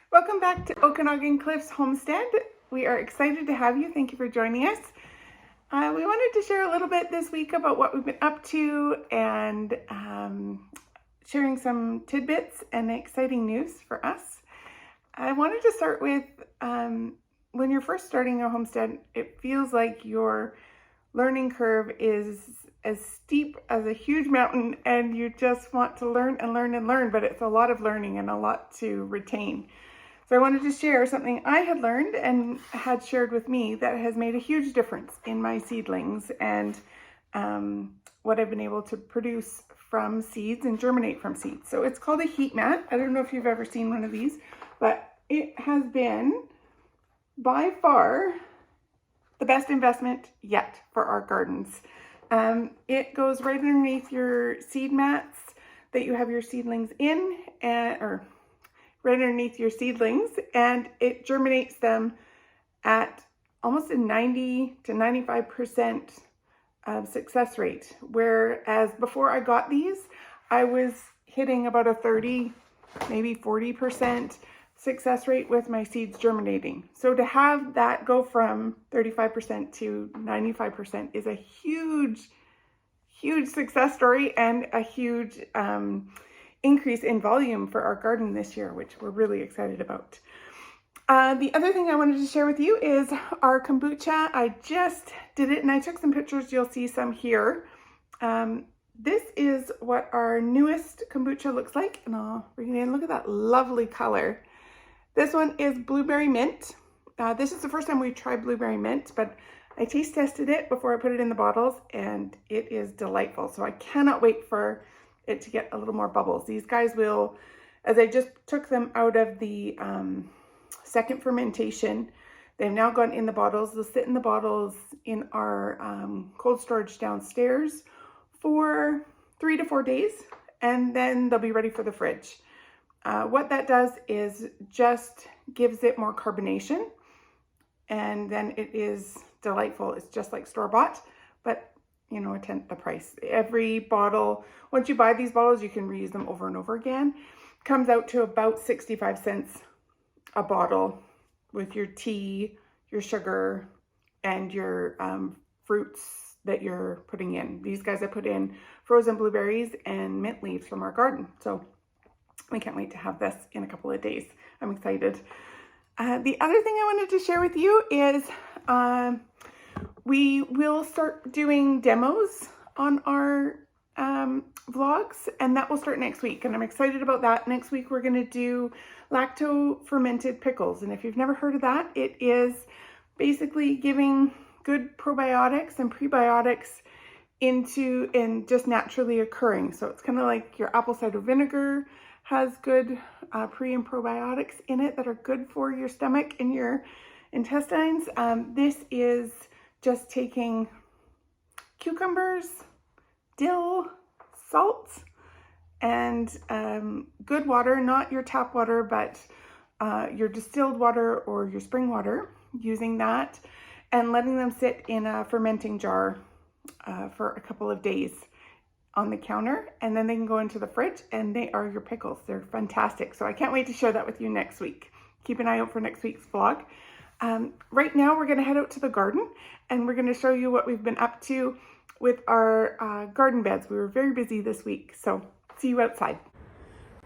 Welcome back to Okanagan Cliffs Homestead. We are excited to have you. Thank you for joining us. We wanted to share a little bit this week about what we've been up to and sharing some tidbits and exciting news for us. I wanted to start with when you're first starting a homestead, it feels like your learning curve is as steep as a huge mountain and you just want to learn and learn and learn, but it's a lot of learning and a lot to retain. So I wanted to share something I had learned and had shared with me that has made a huge difference in my seedlings and what I've been able to produce from seeds and germinate from seeds. So it's called a heat mat. I don't know if you've ever seen one of these, but it has been by far the best investment yet for our gardens. It goes right underneath your seed mats that you have your seedlings in, or right underneath your seedlings, and it germinates them at almost a 90 to 95% success rate. Whereas before I got these, I was hitting about a 30, maybe 40% success rate with my seeds germinating. So to have that go from 35% to 95% is a huge success story and a huge increase in volume for our garden this year, which we're really excited about. The other thing I wanted to share with you is our kombucha. I just did it and I took some pictures. You'll see some here. This is what our newest kombucha looks like, and I'll bring it in. Look at that lovely color. This one is blueberry mint. This is the first time we've tried blueberry mint, but I taste tested it before I put it in the bottles and it is delightful. So I cannot wait for it to get a little more bubbles. These guys will, as I just took them out of the second fermentation, they've now gone in the bottles. They'll sit in the bottles in our cold storage downstairs for 3 to 4 days, and then they'll be ready for the fridge. What that does is just gives it more carbonation, and then it is delightful. It's just like store-bought, but you know, a tenth the price. Every bottle, once you buy these bottles, you can reuse them over and over again. Comes out to about 65 cents a bottle with your tea, your sugar, and your fruits that you're putting in. These guys I put in frozen blueberries and mint leaves from our garden. So I can't wait to have this in a couple of days. I'm excited. The other thing I wanted to share with you is we will start doing demos on our vlogs, and that will start next week, and I'm excited about that. Next week we're going to do lacto fermented pickles, and if you've never heard of that, it is basically giving good probiotics and prebiotics into and just naturally occurring. So it's kind of like your apple cider vinegar has good pre and probiotics in it that are good for your stomach and your intestines. This is just taking cucumbers, dill, salt, and good water, not your tap water, but your distilled water or your spring water, using that and letting them sit in a fermenting jar for a couple of days on the counter, and then they can go into the fridge and they are your pickles. They're fantastic. So I can't wait to share that with you next week. Keep an eye out for next week's vlog. Right now we're going to head out to the garden and we're going to show you what we've been up to with our garden beds. We were very busy this week, so see you outside.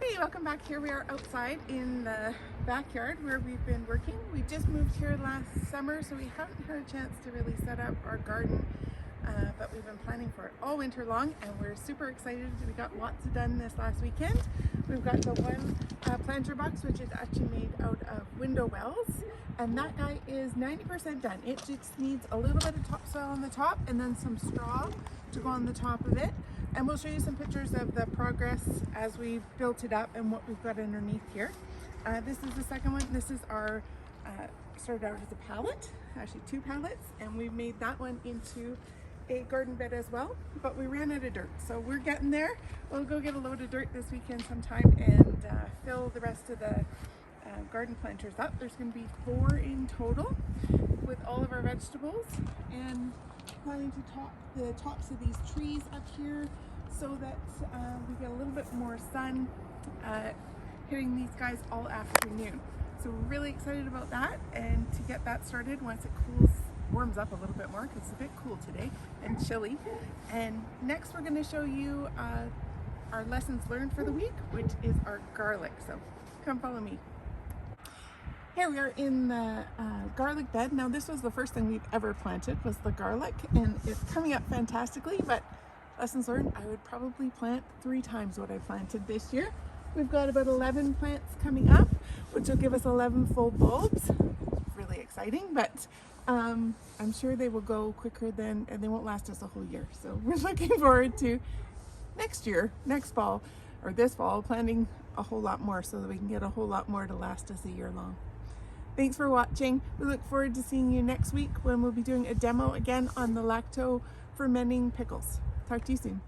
Hey, welcome back. Here we are outside in the backyard where we've been working. We just moved here last summer, so we haven't had a chance to really set up our garden. But we've been planning for it all winter long, and we're super excited. We got lots done this last weekend. We've got the one planter box, which is actually made out of window wells, and that guy is 90% done. It just needs a little bit of topsoil on the top and then some straw to go on the top of it. And we'll show you some pictures of the progress as we built it up and what we've got underneath here. This is the second one. This is our, started out as a pallet, actually 2 pallets, and we made that one into a garden bed as well, but we ran out of dirt, so we're getting there. We'll go get a load of dirt this weekend sometime and fill the rest of the garden planters up. There's going to be 4 in total with all of our vegetables, and planning to top the tops of these trees up here so that we get a little bit more sun hitting these guys all afternoon. So we're really excited about that and to get that started once it warms up a little bit more, because it's a bit cool today and chilly. And next we're going to show you our lessons learned for the week, which is our garlic. So come follow me. Here we are in the garlic bed. Now this was the first thing we've ever planted, was the garlic, and it's coming up fantastically, but lessons learned, I would probably plant 3 times what I planted this year. We've got about 11 plants coming up, which will give us 11 full bulbs. Really exciting, but I'm sure they will go quicker and they won't last us a whole year. So we're looking forward to next year, next fall, or this fall, planting a whole lot more so that we can get a whole lot more to last us a year long. Thanks for watching. We look forward to seeing you next week when we'll be doing a demo again on the lacto fermenting pickles. Talk to you soon.